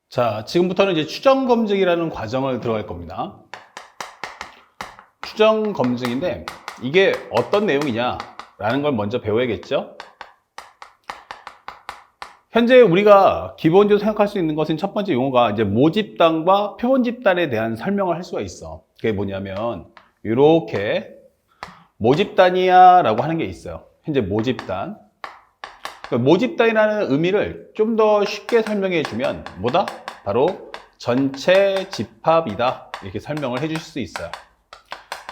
자, 지금부터는 이제 추정 검증이라는 과정을 들어갈 겁니다. 추정 검증인데 이게 어떤 내용이냐라는 걸 먼저 배워야겠죠? 현재 우리가 기본적으로 생각할 수 있는 것은 첫 번째 용어가 이제 모집단과 표본집단에 대한 설명을 할 수가 있어. 그게 뭐냐면 이렇게 모집단이야 라고 하는 게 있어요. 현재 모집단. 그러니까 모집단이라는 의미를 좀 더 쉽게 설명해 주면 뭐다? 바로 전체 집합이다. 이렇게 설명을 해 주실 수 있어요.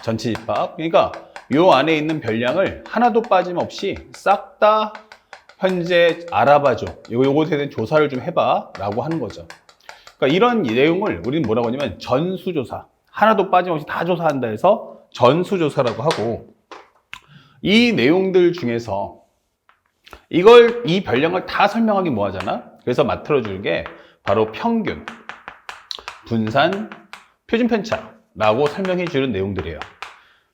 전체 집합. 그러니까 요 안에 있는 별량을 하나도 빠짐없이 싹 다 현재 알아봐줘. 요것에 대한 조사를 좀 해봐. 라고 하는 거죠. 그러니까 이런 내용을 우리는 뭐라고 하냐면 전수조사. 하나도 빠짐없이 다 조사한다 해서 전수조사라고 하고, 이 내용들 중에서 이 별량을 다 설명하기 뭐 하잖아? 그래서 맡들어 주는 게 바로 평균, 분산, 표준 편차라고 설명해 주는 내용들이에요.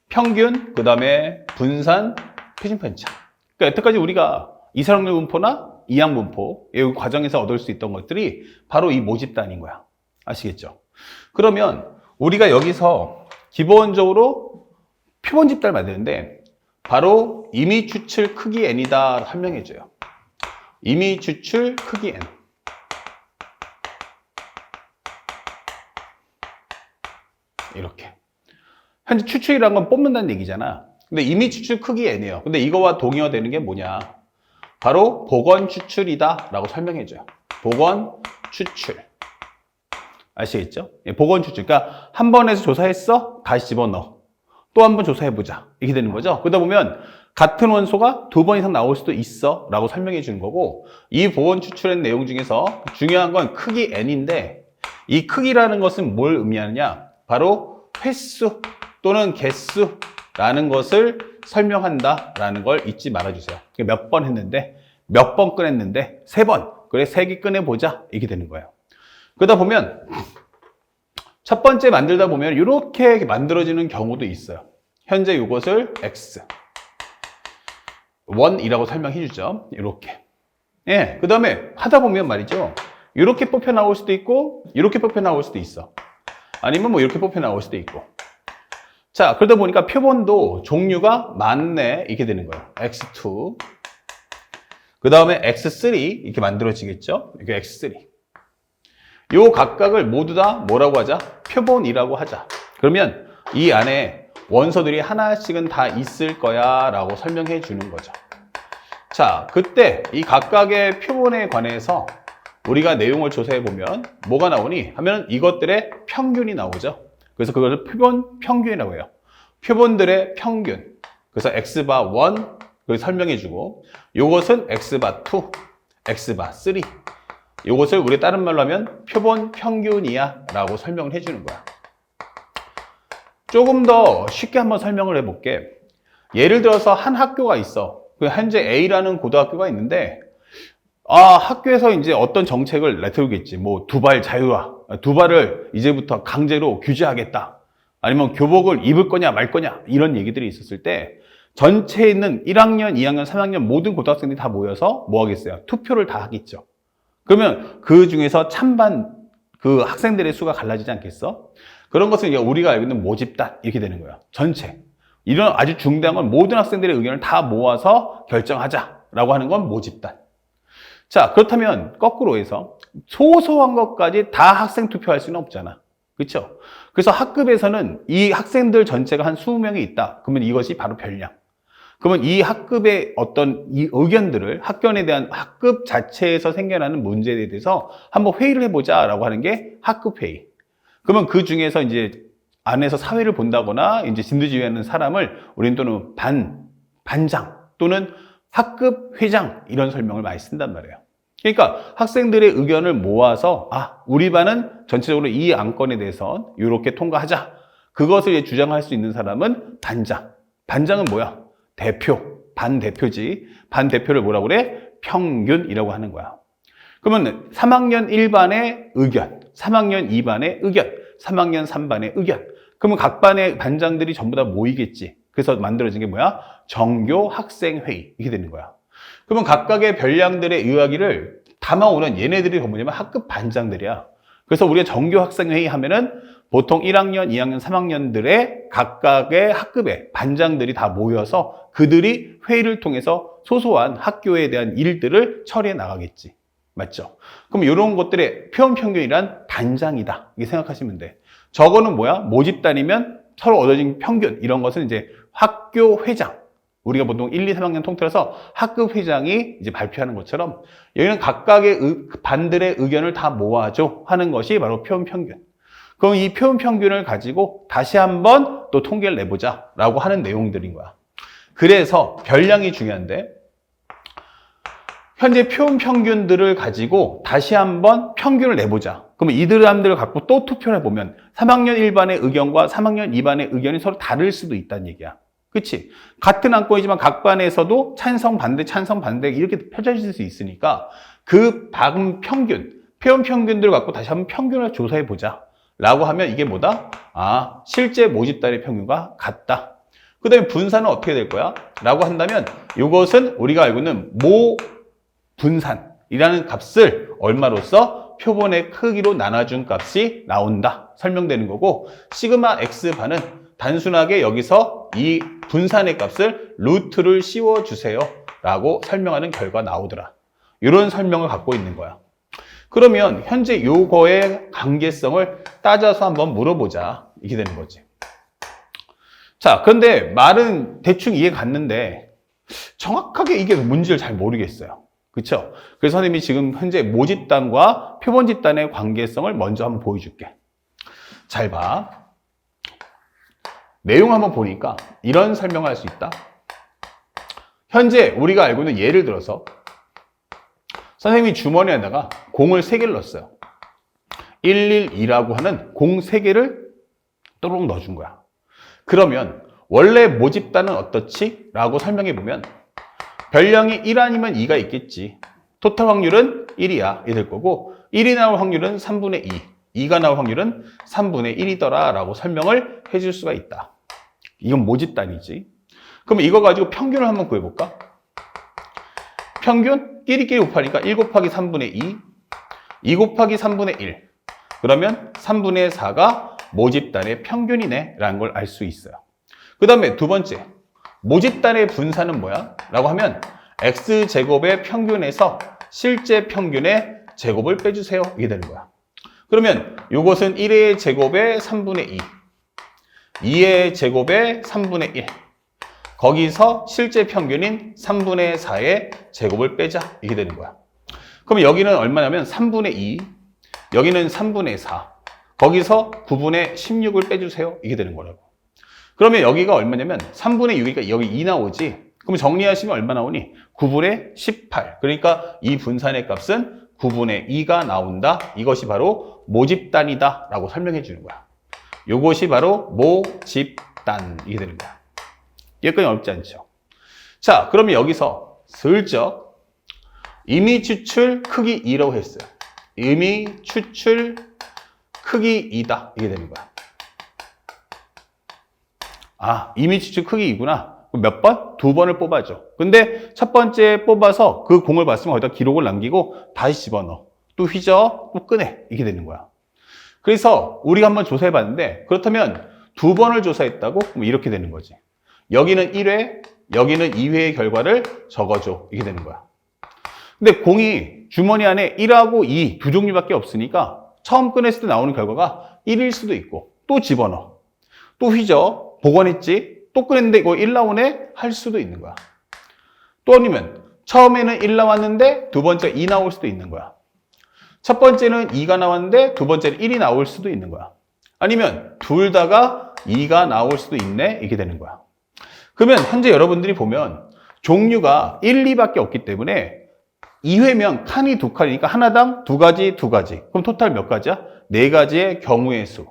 평균, 그 다음에 분산, 표준 편차. 그러니까 여태까지 우리가 이사용률 분포나 이항 분포, 이 과정에서 얻을 수 있던 것들이 바로 이 모집단인 거야. 아시겠죠? 그러면 우리가 여기서 기본적으로 표본 집단을 만드는데 바로 임의 추출 크기 n이다 설명해줘요. 임의 추출 크기 n. 이렇게. 현재 추출이라는 건 뽑는다는 얘기잖아. 근데 임의 추출 크기 n이에요. 근데 이거와 동의어되는 게 뭐냐? 바로 복원 추출이다 라고 설명해줘요. 복원 추출. 아시겠죠? 복원 추출. 그러니까 한 번 해서 조사했어? 다시 집어넣어. 또 한 번 조사해보자. 이렇게 되는 거죠. 그러다 보면 같은 원소가 두 번 이상 나올 수도 있어 라고 설명해 주는 거고, 이 복원 추출한 내용 중에서 중요한 건 크기 n인데, 이 크기라는 것은 뭘 의미하느냐? 바로 횟수 또는 개수라는 것을 설명한다 라는 걸 잊지 말아주세요. 몇 번 했는데, 몇 번 꺼냈는데, 3번. 그래, 3개 꺼내보자. 이렇게 되는 거예요. 그러다 보면 첫 번째 만들다 보면 이렇게 만들어지는 경우도 있어요. 현재 이것을 x 1이라고 설명해 주죠. 이렇게. 예, 그 다음에 하다 보면 말이죠. 이렇게 뽑혀 나올 수도 있고 이렇게 뽑혀 나올 수도 있어. 아니면 뭐 이렇게 뽑혀 나올 수도 있고. 자, 그러다 보니까 표본도 종류가 많네. 이렇게 되는 거예요. x2 그 다음에 x3 이렇게 만들어지겠죠. 이게 x3. 요 각각을 모두 다 뭐라고 하자? 표본이라고 하자. 그러면 이 안에 원소들이 하나씩은 다 있을 거야 라고 설명해 주는 거죠. 자, 그때 이 각각의 표본에 관해서 우리가 내용을 조사해 보면 뭐가 나오니 하면 이것들의 평균이 나오죠. 그래서 그것을 표본 평균이라고 해요. 표본들의 평균. 그래서 x바 1 그걸 설명해 주고, 요것은 x바 2, x바 3. 이것을 우리 다른 말로 하면 표본 평균이야 라고 설명을 해주는 거야. 조금 더 쉽게 한번 설명을 해볼게. 예를 들어서 한 학교가 있어. 현재 A라는 고등학교가 있는데, 학교에서 이제 어떤 정책을 내세우겠지. 뭐 두발 자유화, 두발을 이제부터 강제로 규제하겠다. 아니면 교복을 입을 거냐 말 거냐 이런 얘기들이 있었을 때 전체에 있는 1학년, 2학년, 3학년 모든 고등학생들이 다 모여서 뭐 하겠어요? 투표를 다 하겠죠. 그러면 그 중에서 찬반 그 학생들의 수가 갈라지지 않겠어? 그런 것은 우리가 알고 있는 모집단 이렇게 되는 거예요. 전체. 이런 아주 중대한 건 모든 학생들의 의견을 다 모아서 결정하자라고 하는 건 모집단. 자, 그렇다면 거꾸로 해서 소소한 것까지 다 학생 투표할 수는 없잖아. 그렇죠? 그래서 학급에서는 이 학생들 전체가 한 20명이 있다. 그러면 이것이 바로 별량. 그러면 이 학급의 어떤 이 의견들을 학교에 대한 학급 자체에서 생겨나는 문제에 대해서 한번 회의를 해보자라고 하는 게 학급회의. 그러면 그 중에서 이제 안에서 사회를 본다거나 이제 진두지휘하는 사람을 우리는 또는 반장 또는 학급 회장 이런 설명을 많이 쓴단 말이에요. 그러니까 학생들의 의견을 모아서 우리 반은 전체적으로 이 안건에 대해서 이렇게 통과하자. 그것을 이제 주장할 수 있는 사람은 반장. 반장은 뭐야? 대표, 반대표지. 반대표를 뭐라고 그래? 평균이라고 하는 거야. 그러면 3학년 1반의 의견, 3학년 2반의 의견, 3학년 3반의 의견. 그러면 각 반의 반장들이 전부 다 모이겠지. 그래서 만들어진 게 뭐야? 정교 학생회의. 이렇게 되는 거야. 그러면 각각의 별량들의 이야기를 담아오는 얘네들이 뭐냐면 학급 반장들이야. 그래서 우리가 정규 학생회의 하면은 보통 1학년, 2학년, 3학년들의 각각의 학급에 반장들이 다 모여서 그들이 회의를 통해서 소소한 학교에 대한 일들을 처리해 나가겠지. 맞죠? 그럼 이런 것들의 표현평균이란 단장이다. 이렇게 생각하시면 돼. 저거는 뭐야? 모집단이면 서로 얻어진 평균. 이런 것은 이제 학교 회장. 우리가 보통 1, 2, 3학년 통틀어서 학급 회장이 이제 발표하는 것처럼 여기는 각각의 반들의 의견을 다 모아줘 하는 것이 바로 표현평균. 그럼 이 표현평균을 가지고 다시 한번 또 통계를 내보자 라고 하는 내용들인 거야. 그래서 별량이 중요한데 현재 표현평균들을 가지고 다시 한번 평균을 내보자. 그러면 이 사람들을 갖고 또 투표를 해보면 3학년 1반의 의견과 3학년 2반의 의견이 서로 다를 수도 있다는 얘기야. 그치? 같은 안건이지만 각 반에서도 찬성, 반대 이렇게 펼쳐질 수 있으니까 그 반 평균, 표현평균들을 갖고 다시 한번 평균을 조사해보자. 라고 하면 이게 뭐다? 아, 실제 모집단의 평균과 같다. 그 다음에 분산은 어떻게 될 거야? 라고 한다면 이것은 우리가 알고 있는 모분산이라는 값을 얼마로써 표본의 크기로 나눠준 값이 나온다. 설명되는 거고 시그마 X반은 단순하게 여기서 이 분산의 값을 루트를 씌워주세요. 라고 설명하는 결과가 나오더라. 이런 설명을 갖고 있는 거야. 그러면 현재 요거의 관계성을 따져서 한번 물어보자. 이게 되는 거지. 자, 그런데 말은 대충 이해 갔는데 정확하게 이게 뭔지를 잘 모르겠어요. 그렇죠? 그래서 선생님이 지금 현재 모집단과 표본집단의 관계성을 먼저 한번 보여줄게. 잘 봐. 내용 한번 보니까 이런 설명을 할 수 있다. 현재 우리가 알고 있는 예를 들어서 선생님이 주머니에다가 공을 3개를 넣었어요. 112라고 하는 공 3개를 또록 넣어준 거야. 그러면 원래 모집단은 어떻지? 라고 설명해 보면 별량이 1 아니면 2가 있겠지. 토탈 확률은 1이야. 이 될 거고 1이 나올 확률은 3분의 2, 2가 나올 확률은 3분의 1이더라 라고 설명을 해줄 수가 있다. 이건 모집단이지. 그럼 이거 가지고 평균을 한번 구해볼까? 평균 끼리끼리 곱하니까 1 곱하기 3분의 2, 2 곱하기 3분의 1. 그러면 3분의 4가 모집단의 평균이네 라는 걸 알 수 있어요. 그 다음에 두 번째, 모집단의 분산은 뭐야? 라고 하면 x제곱의 평균에서 실제 평균의 제곱을 빼주세요. 이게 되는 거야. 그러면 이것은 1의 제곱의 3분의 2, 2의 제곱의 3분의 1. 거기서 실제 평균인 3분의 4의 제곱을 빼자. 이게 되는 거야. 그럼 여기는 얼마냐면 3분의 2, 여기는 3분의 4. 거기서 9분의 16을 빼주세요. 이게 되는 거라고. 그러면 여기가 얼마냐면 3분의 6이니까 여기 2 나오지. 그럼 정리하시면 얼마 나오니? 9분의 18. 그러니까 이 분산의 값은 9분의 2가 나온다. 이것이 바로 모집단이다. 라고 설명해 주는 거야. 이것이 바로 모집단. 이게 되는 거야. 여기까지 어렵지 않죠? 자, 그러면 여기서 슬쩍 임의 추출 크기 2라고 했어요. 임의 추출 크기 2다. 이게 되는 거야. 아, 임의 추출 크기 2구나. 몇 번? 2번을 뽑아줘. 근데 첫 번째 뽑아서 그 공을 봤으면 거기다 기록을 남기고 다시 집어넣어. 또 휘저, 또 꺼내. 이게 되는 거야. 그래서 우리가 한번 조사해 봤는데 그렇다면 2번을 조사했다고? 그럼 이렇게 되는 거지. 여기는 1회, 여기는 2회의 결과를 적어줘. 이게 되는 거야. 근데 공이 주머니 안에 1하고 2 두 종류밖에 없으니까 처음 꺼냈을 때 나오는 결과가 1일 수도 있고 또 집어넣어. 또 휘저, 복원했지? 또 꺼냈는데 이거 1 나오네? 할 수도 있는 거야. 또 아니면 처음에는 1 나왔는데 두 번째 2 나올 수도 있는 거야. 첫 번째는 2가 나왔는데 두 번째는 1이 나올 수도 있는 거야. 아니면 둘 다가 2가 나올 수도 있네? 이게 되는 거야. 그러면 현재 여러분들이 보면 종류가 1, 2밖에 없기 때문에 2회면 칸이 2칸이니까 하나당 2가지, 2가지. 그럼 토탈 몇 가지야? 4가지의 경우의 수.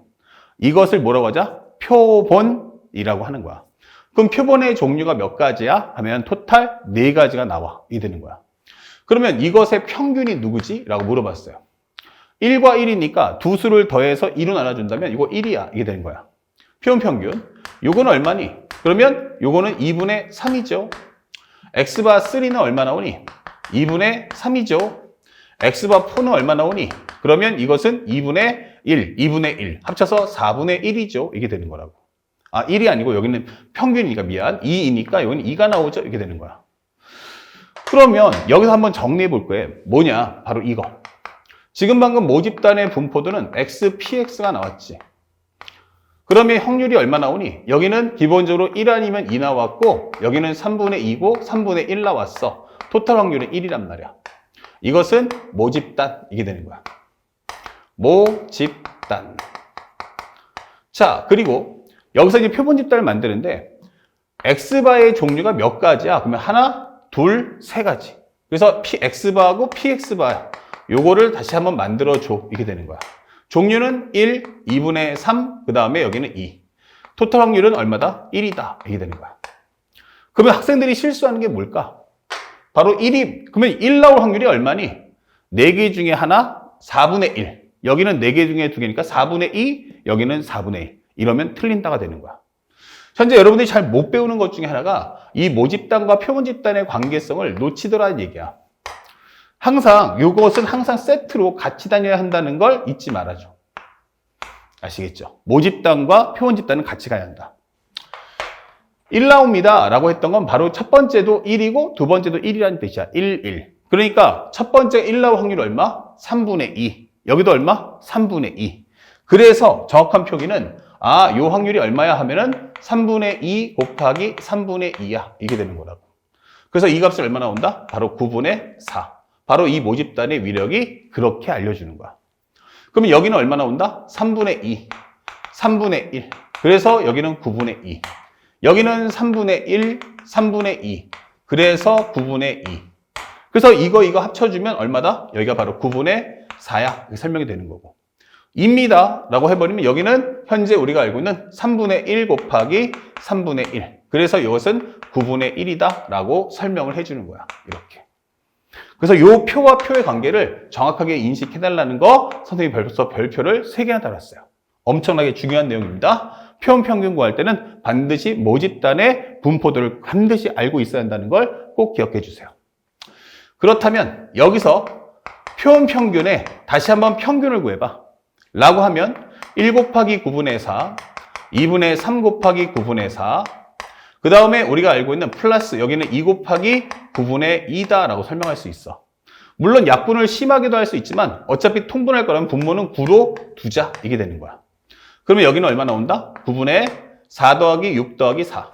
이것을 뭐라고 하자? 표본이라고 하는 거야. 그럼 표본의 종류가 몇 가지야? 하면 토탈 4가지가 나와. 이 되는 거야. 그러면 이것의 평균이 누구지? 라고 물어봤어요. 1과 1이니까 두 수를 더해서 2로 나눠준다면 이거 1이야. 이게 되는 거야. 표본 평균. 요거는 얼마니? 그러면 요거는 2분의 3이죠. X바 3는 얼마 나오니? 2분의 3이죠. x바 4는 얼마 나오니? 그러면 이것은 2분의 1, 2분의 1 합쳐서 4분의 1이죠. 이게 되는 거라고. 아, 1이 아니고 여기는 평균이니까 미안. 2이니까 여기는 2가 나오죠. 이게 되는 거야. 그러면 여기서 한번 정리해 볼 거예요. 뭐냐? 바로 이거. 지금 방금 모집단의 분포도는 XPX가 나왔지. 그러면 확률이 얼마 나오니? 여기는 기본적으로 1 아니면 2 나왔고 여기는 3분의 2고 3분의 1 나왔어. 토탈 확률은 1이란 말이야. 이것은 모집단. 이게 되는 거야. 모집단. 자, 그리고 여기서 이제 표본 집단을 만드는데 X바의 종류가 몇 가지야? 그러면 하나, 둘, 세 가지. 그래서 X바하고 PX바 요거를 다시 한번 만들어줘. 이게 되는 거야. 종류는 1, 2분의 3, 그 다음에 여기는 2. 토탈 확률은 얼마다? 1이다. 이게 되는 거야. 그러면 학생들이 실수하는 게 뭘까? 바로 1이, 그러면 1 나올 확률이 얼마니? 4개 중에 하나, 4분의 1. 여기는 4개 중에 2개니까 4분의 2, 여기는 4분의 1. 이러면 틀린다가 되는 거야. 현재 여러분들이 잘 못 배우는 것 중에 하나가 이 모집단과 표본 집단의 관계성을 놓치더라는 얘기야. 항상 이것은 항상 세트로 같이 다녀야 한다는 걸 잊지 말아줘. 아시겠죠? 모집단과 표본 집단은 같이 가야 한다. 1 나옵니다 라고 했던 건 바로 첫 번째도 1이고 두 번째도 1이라는 뜻이야. 1, 1. 그러니까 첫 번째 1 나올 확률 얼마? 3분의 2. 여기도 얼마? 3분의 2. 그래서 정확한 표기는 요 확률이 얼마야 하면은 3분의 2 곱하기 3분의 2야. 이게 되는 거라고. 그래서 이 값이 얼마 나온다? 바로 9분의 4. 바로 이 모집단의 위력이 그렇게 알려주는 거야. 그러면 여기는 얼마 나온다? 3분의 2. 3분의 1. 그래서 여기는 9분의 2. 여기는 3분의 1, 3분의 2. 그래서 9분의 2. 그래서 이거 합쳐주면 얼마다? 여기가 바로 9분의 4야. 이렇게 설명이 되는 거고. 입니다 라고 해버리면 여기는 현재 우리가 알고 있는 3분의 1 곱하기 3분의 1. 그래서 이것은 9분의 1이다 라고 설명을 해주는 거야. 이렇게. 그래서 이 표와 표의 관계를 정확하게 인식해달라는 거 선생님이 벌써 별표를 3개나 달았어요. 엄청나게 중요한 내용입니다. 표본 평균 구할 때는 반드시 모집단의 분포도를 반드시 알고 있어야 한다는 걸 꼭 기억해 주세요. 그렇다면 여기서 표본 평균에 다시 한번 평균을 구해봐. 라고 하면 1 곱하기 9분의 4, 2분의 3 곱하기 9분의 4, 그 다음에 우리가 알고 있는 플러스 여기는 2 곱하기 9분의 2다 라고 설명할 수 있어. 물론 약분을 심하게도 할 수 있지만 어차피 통분할 거라면 분모는 9로 두자. 이게 되는 거야. 그러면 여기는 얼마 나온다? 9분의 4 더하기 6 더하기 4.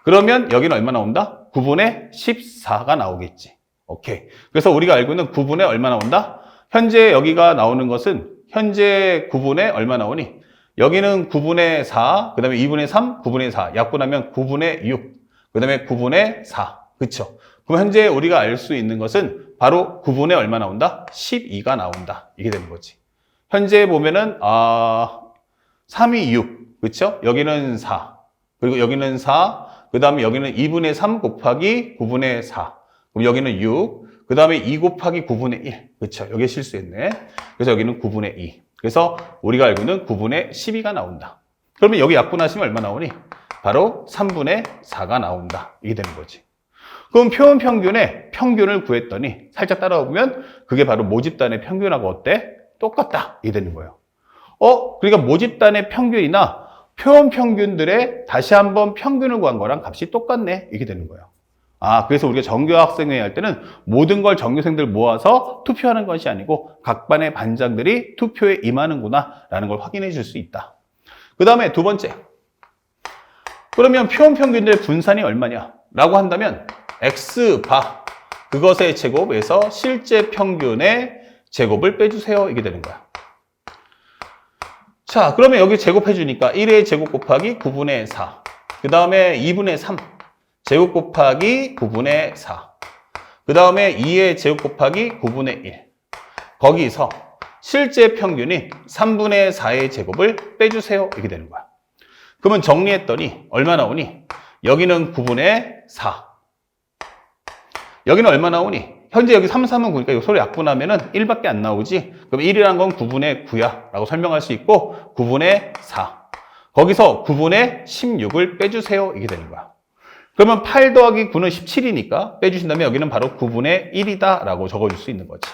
그러면 여기는 얼마 나온다? 9분의 14가 나오겠지. 오케이. 그래서 우리가 알고 있는 9분의 얼마 나온다? 현재 여기가 나오는 것은 현재 9분의 얼마 나오니? 여기는 9분의 4, 그 다음에 2분의 3, 9분의 4. 약분하면 9분의 6, 그 다음에 9분의 4. 그쵸? 그럼 현재 우리가 알 수 있는 것은 바로 9분의 얼마 나온다? 12가 나온다. 이게 되는 거지. 현재 보면은 3이 6, 그쵸? 여기는 4, 그리고 여기는 4, 그 다음에 여기는 2분의 3 곱하기 9분의 4, 그럼 여기는 6, 그 다음에 2 곱하기 9분의 1, 그쵸? 여기 실수했네. 그래서 여기는 9분의 2. 그래서 우리가 알고 있는 9분의 12가 나온다. 그러면 여기 약분하시면 얼마 나오니? 바로 3분의 4가 나온다. 이게 되는 거지. 그럼 표본 평균의 평균을 구했더니 살짝 따라오면 그게 바로 모집단의 평균하고 어때? 똑같다. 이게 되는 거예요. 그러니까 모집단의 평균이나 표본 평균들의 다시 한번 평균을 구한 거랑 값이 똑같네. 이게 되는 거예요. 그래서 우리가 정규학생회의 할 때는 모든 걸 정규생들 모아서 투표하는 것이 아니고 각 반의 반장들이 투표에 임하는구나 라는 걸 확인해 줄 수 있다. 그 다음에 두 번째. 그러면 표본 평균들의 분산이 얼마냐? 라고 한다면 X바 그것의 제곱에서 실제 평균의 제곱을 빼주세요. 이게 되는 거야. 자, 그러면 여기 제곱해 주니까 1의 제곱 곱하기 9분의 4. 그 다음에 2분의 3. 제곱 곱하기 9분의 4. 그 다음에 2의 제곱 곱하기 9분의 1. 거기서 실제 평균이 3분의 4의 제곱을 빼주세요. 이렇게 되는 거야. 그러면 정리했더니 얼마 나오니? 여기는 9분의 4. 여기는 얼마 나오니? 현재 여기 3, 3은 9니까 이 소리 약분하면은 1밖에 안 나오지? 그럼 1이란 건 9분의 9야. 라고 설명할 수 있고, 9분의 4. 거기서 9분의 16을 빼주세요. 이게 되는 거야. 그러면 8 더하기 9는 17이니까 빼주신다면 여기는 바로 9분의 1이다 라고 적어줄 수 있는 거지.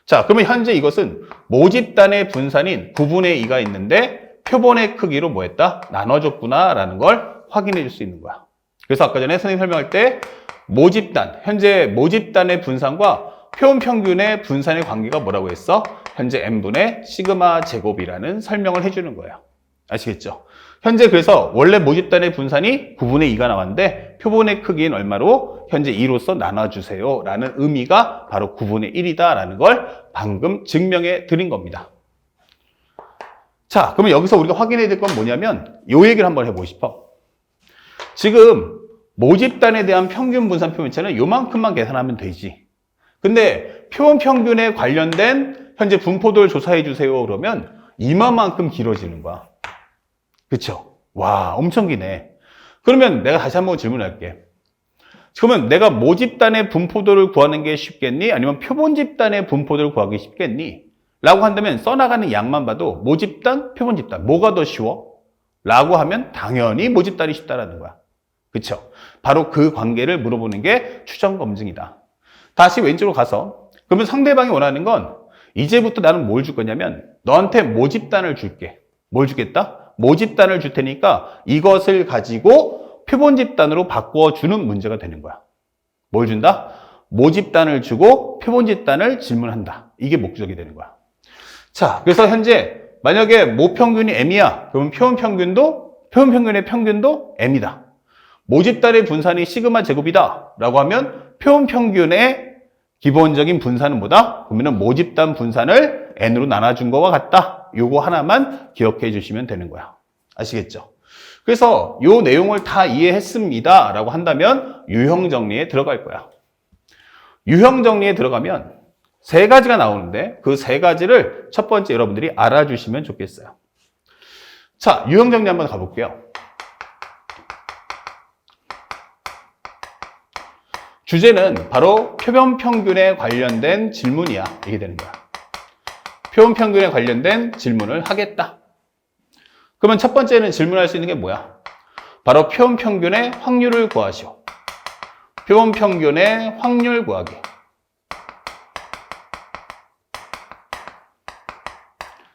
자, 그러면 현재 이것은 모집단의 분산인 9분의 2가 있는데 표본의 크기로 뭐 했다? 나눠줬구나 라는 걸 확인해 줄 수 있는 거야. 그래서 아까 전에 선생님 설명할 때 모집단, 현재 모집단의 분산과 표본 평균의 분산의 관계가 뭐라고 했어? 현재 n분의 시그마 제곱이라는 설명을 해주는 거예요. 아시겠죠? 현재 그래서 원래 모집단의 분산이 9분의 2가 나왔는데 표본의 크기는 얼마로? 현재 2로서 나눠주세요 라는 의미가 바로 9분의 1이다 라는 걸 방금 증명해 드린 겁니다. 자, 그러면 여기서 우리가 확인해야 될 건 뭐냐면 이 얘기를 한번 해보고 싶어. 지금 모집단에 대한 평균 분산 표면차는 요만큼만 계산하면 되지. 근데 표본 평균에 관련된 현재 분포도를 조사해 주세요 그러면 이만큼 길어지는 거야. 그쵸? 와, 엄청 기네. 그러면 내가 다시 한번 질문할게. 그러면 내가 모집단의 분포도를 구하는 게 쉽겠니? 아니면 표본 집단의 분포도를 구하기 쉽겠니? 라고 한다면 써나가는 양만 봐도 모집단, 표본 집단 뭐가 더 쉬워? 라고 하면 당연히 모집단이 쉽다라는 거야. 그쵸? 바로 그 관계를 물어보는 게 추정 검증이다. 다시 왼쪽으로 가서 그러면 상대방이 원하는 건 이제부터 나는 뭘 줄 거냐면 너한테 모집단을 줄게. 뭘 주겠다? 모집단을 줄 테니까 이것을 가지고 표본 집단으로 바꿔주는 문제가 되는 거야. 뭘 준다? 모집단을 주고 표본 집단을 질문한다. 이게 목적이 되는 거야. 자, 그래서 현재 만약에 모평균이 m이야. 그러면 표본 평균의 평균도 m이다. 모집단의 분산이 시그마 제곱이다. 라고 하면 표본 평균의 기본적인 분산은 뭐다? 그러면 모집단 분산을 n으로 나눠준 거와 같다. 요거 하나만 기억해 주시면 되는 거야. 아시겠죠? 그래서 요 내용을 다 이해했습니다. 라고 한다면 유형 정리에 들어갈 거야. 유형 정리에 들어가면 세 가지가 나오는데 그 세 가지를 첫 번째 여러분들이 알아주시면 좋겠어요. 자, 유형 정리 한번 가볼게요. 주제는 바로 표본 평균에 관련된 질문이야. 이게 되는 거야. 표본 평균에 관련된 질문을 하겠다. 그러면 첫 번째는 질문할 수 있는 게 뭐야? 바로 표본 평균의 확률을 구하시오. 표본 평균의 확률 구하기.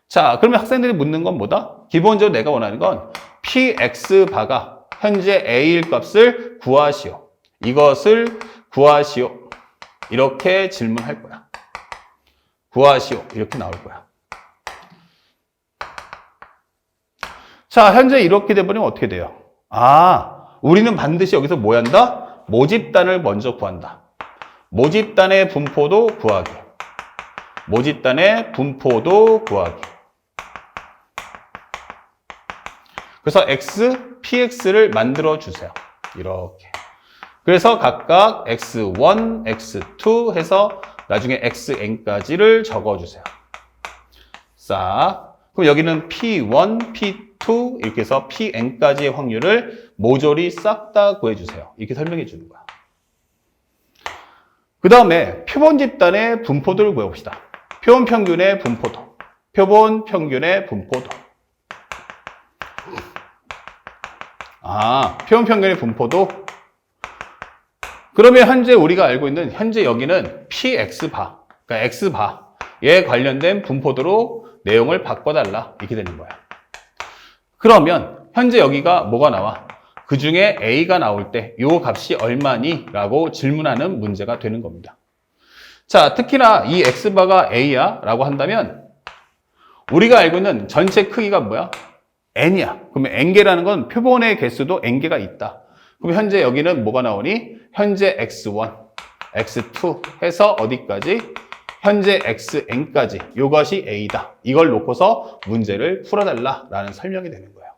자, 그러면 학생들이 묻는 건 뭐다? 기본적으로 내가 원하는 건 px바가 현재 a일 값을 구하시오. 이것을 구하시오. 이렇게 질문할 거야. 구하시오. 이렇게 나올 거야. 자, 현재 이렇게 돼버리면 어떻게 돼요? 아, 우리는 반드시 여기서 뭐 한다? 모집단을 먼저 구한다. 모집단의 분포도 구하기. 모집단의 분포도 구하기. 그래서 px를 만들어 주세요. 이렇게. 그래서 각각 x1, x2 해서 나중에 xn까지를 적어주세요. 싹. 그럼 여기는 p1, p2 이렇게 해서 pn까지의 확률을 모조리 싹 다 구해주세요. 이렇게 설명해 주는 거야. 그 다음에 표본 집단의 분포도를 구해봅시다. 표본 평균의 분포도. 표본 평균의 분포도. 아, 표본 평균의 분포도. 그러면 현재 우리가 알고 있는 현재 여기는 px바, 그러니까 x바에 관련된 분포도로 내용을 바꿔달라. 이렇게 되는 거야. 그러면 현재 여기가 뭐가 나와? 그 중에 a가 나올 때 이 값이 얼마니? 라고 질문하는 문제가 되는 겁니다. 자, 특히나 이 x바가 a야 라고 한다면 우리가 알고 있는 전체 크기가 뭐야? n이야. 그러면 n개라는 건 표본의 개수도 n개가 있다. 그럼 현재 여기는 뭐가 나오니? 현재 x1, x2 해서 어디까지? 현재 xn까지. 이것이 a다. 이걸 놓고서 문제를 풀어달라라는 설명이 되는 거예요.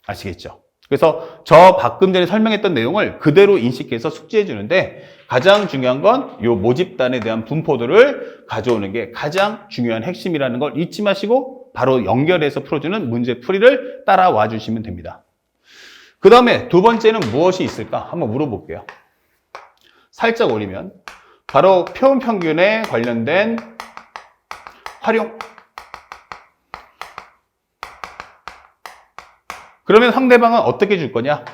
아시겠죠? 그래서 저 방금 전에 설명했던 내용을 그대로 인식해서 숙지해 주는데 가장 중요한 건 이 모집단에 대한 분포도를 가져오는 게 가장 중요한 핵심이라는 걸 잊지 마시고 바로 연결해서 풀어주는 문제 풀이를 따라와 주시면 됩니다. 그 다음에 두 번째는 무엇이 있을까? 한번 물어볼게요. 살짝 올리면 바로 표본 평균에 관련된 활용. 그러면 상대방은 어떻게 줄 거냐?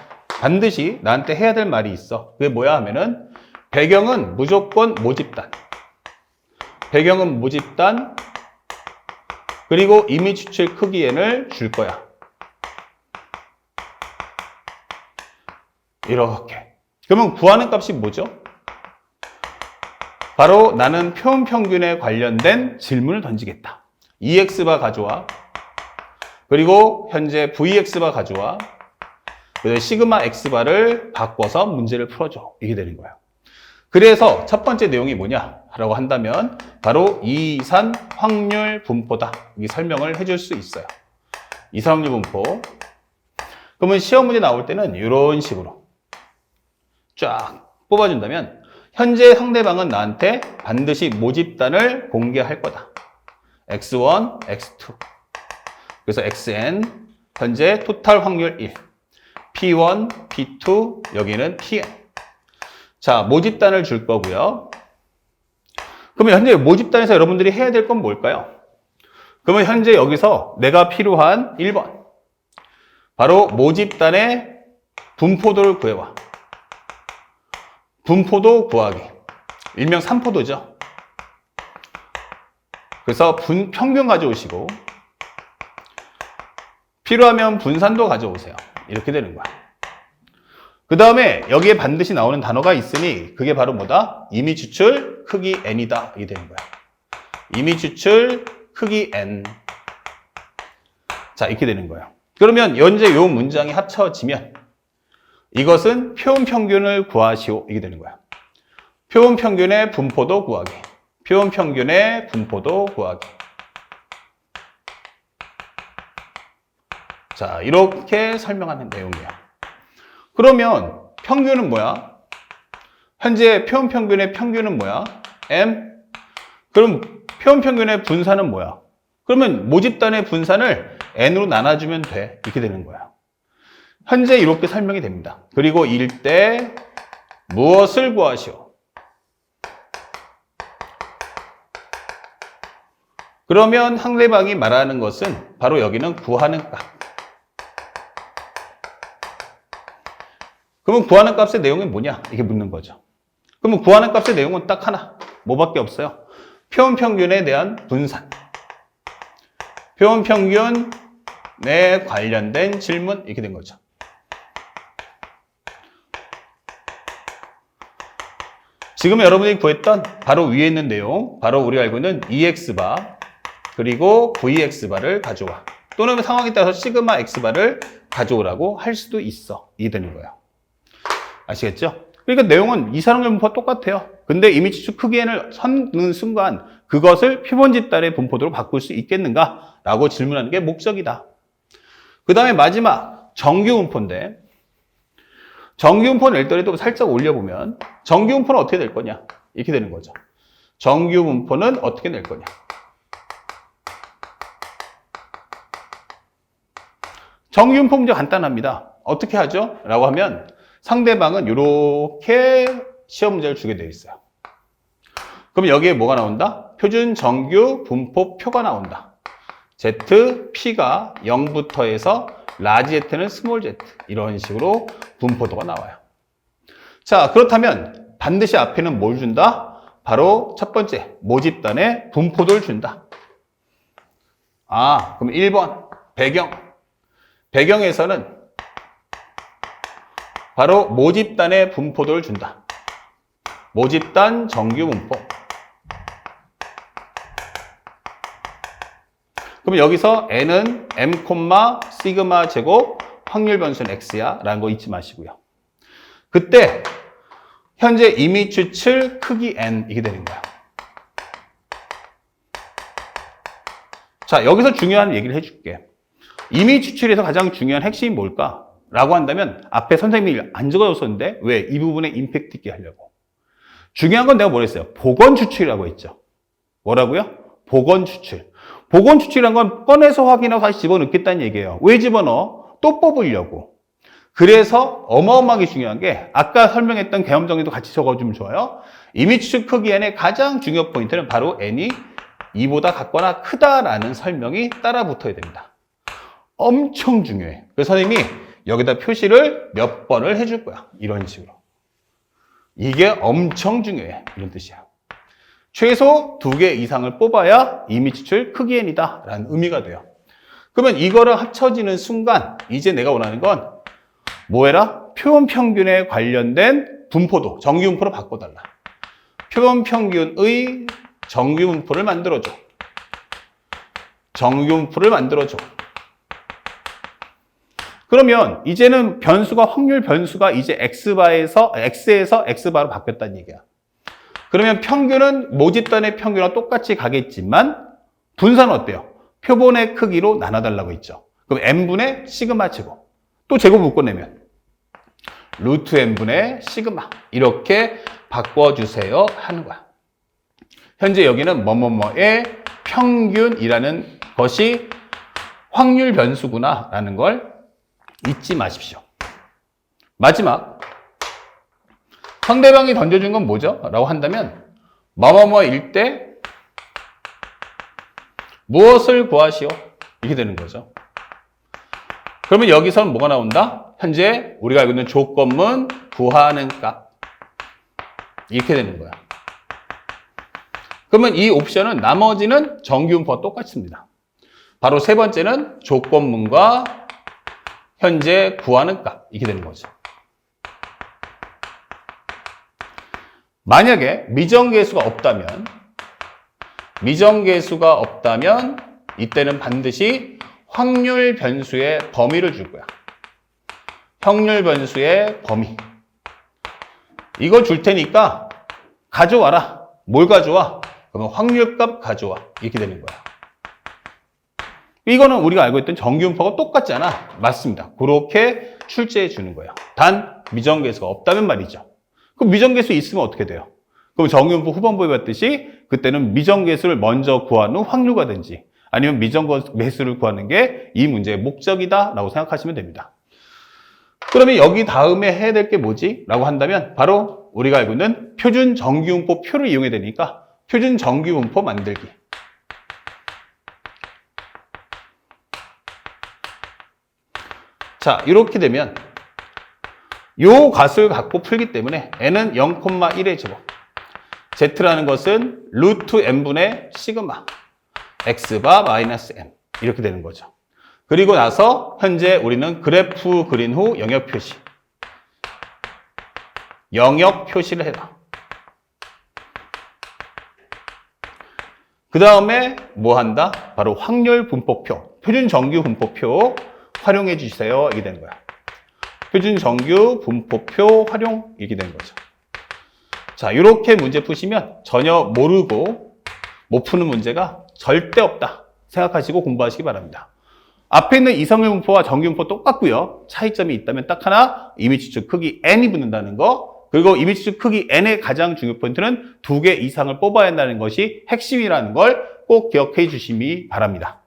반드시 나한테 해야 될 말이 있어. 그게 뭐야 하면은 배경은 무조건 모집단. 배경은 모집단. 그리고 이미지 추출 크기 n을 줄 거야. 이렇게. 그러면 구하는 값이 뭐죠? 바로 나는 표현 평균에 관련된 질문을 던지겠다. EX바 가져와. 그리고 현재 VX바 가져와. 그래서 시그마 X바를 바꿔서 문제를 풀어줘. 이게 되는 거예요. 그래서 첫 번째 내용이 뭐냐라고 한다면 바로 이산 확률 분포다. 이 설명을 해줄 수 있어요. 이산 확률 분포. 그러면 시험 문제 나올 때는 이런 식으로 쫙 뽑아준다면 현재 상대방은 나한테 반드시 모집단을 공개할 거다. X1, X2. 그래서 XN, 현재 토탈 확률 1. P1, P2, 여기는 PN. 자, 모집단을 줄 거고요. 그러면 현재 모집단에서 여러분들이 해야 될 건 뭘까요? 그러면 현재 여기서 내가 필요한 1번. 바로 모집단의 분포도를 구해와. 분포도 구하기. 일명 3포도죠. 그래서 평균 가져오시고 필요하면 분산도 가져오세요. 이렇게 되는 거야. 그 다음에 여기에 반드시 나오는 단어가 있으니 그게 바로 뭐다? 이미지 추출 크기 n이다. 이게 되는 거야. 이미지 추출 크기 n. 자, 이렇게 되는 거예요. 그러면 현재 이 문장이 합쳐지면 이것은 표현 평균을 구하시오. 이게 되는 거야. 표현 평균의 분포도 구하기. 표현 평균의 분포도 구하기. 자, 이렇게 설명하는 내용이야. 그러면 평균은 뭐야? 현재 표현 평균의 평균은 뭐야? M. 그럼 표현 평균의 분산은 뭐야? 그러면 모집단의 분산을 N으로 나눠주면 돼. 이렇게 되는 거야. 현재 이렇게 설명이 됩니다. 그리고 일 때 무엇을 구하시오? 그러면 상대방이 말하는 것은 바로 여기는 구하는 값. 그러면 구하는 값의 내용이 뭐냐? 이렇게 묻는 거죠. 그러면 구하는 값의 내용은 딱 하나. 뭐밖에 없어요? 표현 평균에 대한 분산. 표현 평균에 관련된 질문. 이렇게 된 거죠. 지금 여러분이 구했던 바로 위에 있는 내용, 바로 우리가 알고 있는 EX바 그리고 VX바를 가져와. 또는 상황에 따라서 시그마 X바를 가져오라고 할 수도 있어. 이게 되는 거예요. 아시겠죠? 그러니까 내용은 이산확률 분포와 똑같아요. 근데 이미지 추출 크기 n을 선는 순간 그것을 표본 집단의 분포도로 바꿀 수 있겠는가? 라고 질문하는 게 목적이다. 그 다음에 마지막 정규 분포인데 정규 분포는 일더라도 살짝 올려보면 정규 분포는 어떻게 될 거냐? 이렇게 되는 거죠. 정규 분포는 어떻게 낼 거냐? 정규 분포 문제 간단합니다. 어떻게 하죠? 라고 하면 상대방은 이렇게 시험 문제를 주게 되어 있어요. 그럼 여기에 뭐가 나온다? 표준 정규 분포표가 나온다. Z, P가 0부터 해서 라지 Z는 스몰 z. 이런 식으로 분포도가 나와요. 자, 그렇다면 반드시 앞에는 뭘 준다? 바로 첫 번째, 모집단의 분포도를 준다. 아, 그럼 1번, 배경. 배경에서는 바로 모집단의 분포도를 준다. 모집단 정규 분포. 그럼 여기서 n은 m, 시그마 제곱 확률 변수는 x야 라는 거 잊지 마시고요. 그때 현재 이미지 추출 크기 n 이게 되는 거야. 자, 여기서 중요한 얘기를 해줄게. 이미지 추출에서 가장 중요한 핵심이 뭘까? 라고 한다면 앞에 선생님이 안 적어줬었는데 왜? 이 부분에 임팩트 있게 하려고. 중요한 건 내가 뭐랬어요? 복원 추출이라고 했죠. 뭐라고요? 복원 추출. 복원 추출이란 건 꺼내서 확인하고 다시 집어넣겠다는 얘기예요. 왜 집어넣어? 또 뽑으려고. 그래서 어마어마하게 중요한 게 아까 설명했던 개념 정리도 같이 적어주면 좋아요. 이미지 추출 크기 n의 가장 중요한 포인트는 바로 n이 2보다 같거나 크다라는 설명이 따라 붙어야 됩니다. 엄청 중요해. 그래서 선생님이 여기다 표시를 몇 번을 해줄 거야. 이런 식으로. 이게 엄청 중요해. 이런 뜻이야. 최소 2개 이상을 뽑아야 이미지출 크기 n이다 라는 의미가 돼요. 그러면 이거를 합쳐지는 순간 이제 내가 원하는 건 뭐해라? 표본 평균에 관련된 분포도 정규 분포로 바꿔달라. 표본 평균의 정규 분포를 만들어줘. 정규 분포를 만들어줘. 그러면 이제는 변수가 확률 변수가 이제 x에서 x바로 바뀌었다는 얘기야. 그러면 평균은 모집단의 평균과 똑같이 가겠지만 분산은 어때요? 표본의 크기로 나눠달라고 했죠. 그럼 n분의 시그마 제곱. 또 제곱 묶어내면 루트 n분의 시그마. 이렇게 바꿔주세요 하는 거야. 현재 여기는 뭐뭐뭐의 평균이라는 것이 확률 변수구나 라는 걸 잊지 마십시오. 마지막. 상대방이 던져준 건 뭐죠? 라고 한다면 뭐뭐뭐일 때 무엇을 구하시오? 이렇게 되는 거죠. 그러면 여기서는 뭐가 나온다? 현재 우리가 알고 있는 조건문 구하는 값. 이렇게 되는 거야. 그러면 이 옵션은 나머지는 정규분포와 똑같습니다. 바로 세 번째는 조건문과 현재 구하는 값. 이렇게 되는 거죠. 만약에 미정계수가 없다면 이때는 반드시 확률 변수의 범위를 줄 거야. 확률 변수의 범위. 이걸 줄 테니까 가져와라. 뭘 가져와? 그러면 확률값 가져와. 이렇게 되는 거야. 이거는 우리가 알고 있던 정규분포가 똑같잖아. 맞습니다. 그렇게 출제해 주는 거예요. 단 미정계수가 없다면 말이죠. 그럼 미정계수 있으면 어떻게 돼요? 그럼 정규분포 후반부에 봤듯이 그때는 미정계수를 먼저 구한 후 확률과든지 아니면 미정계수를 구하는 게 이 문제의 목적이다 라고 생각하시면 됩니다. 그러면 여기 다음에 해야 될 게 뭐지? 라고 한다면 바로 우리가 알고 있는 표준 정규분포 표를 이용해야 되니까 표준 정규분포 만들기. 자, 이렇게 되면 요 값을 갖고 풀기 때문에 n은 0,1의 제곱, z라는 것은 루트 n분의 시그마, x바 마이너스 n 이렇게 되는 거죠. 그리고 나서 현재 우리는 그래프 그린 후 영역 표시를 해라. 그 다음에 뭐 한다? 바로 확률 분포표, 표준 정규 분포표 활용해 주세요. 이게 되는 거야. 표준 정규 분포표 활용 이렇게 되는 거죠. 자, 이렇게 문제 푸시면 전혀 모르고 못 푸는 문제가 절대 없다 생각하시고 공부하시기 바랍니다. 앞에 있는 이성의 분포와 정규 분포 똑같고요. 차이점이 있다면 딱 하나 이미지축 크기 n이 붙는다는 거. 그리고 이미지축 크기 n의 가장 중요 포인트는 2개 이상을 뽑아야 한다는 것이 핵심이라는 걸 꼭 기억해 주시기 바랍니다.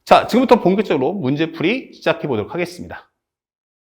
자, 지금부터 본격적으로 문제풀이 시작해 보도록 하겠습니다.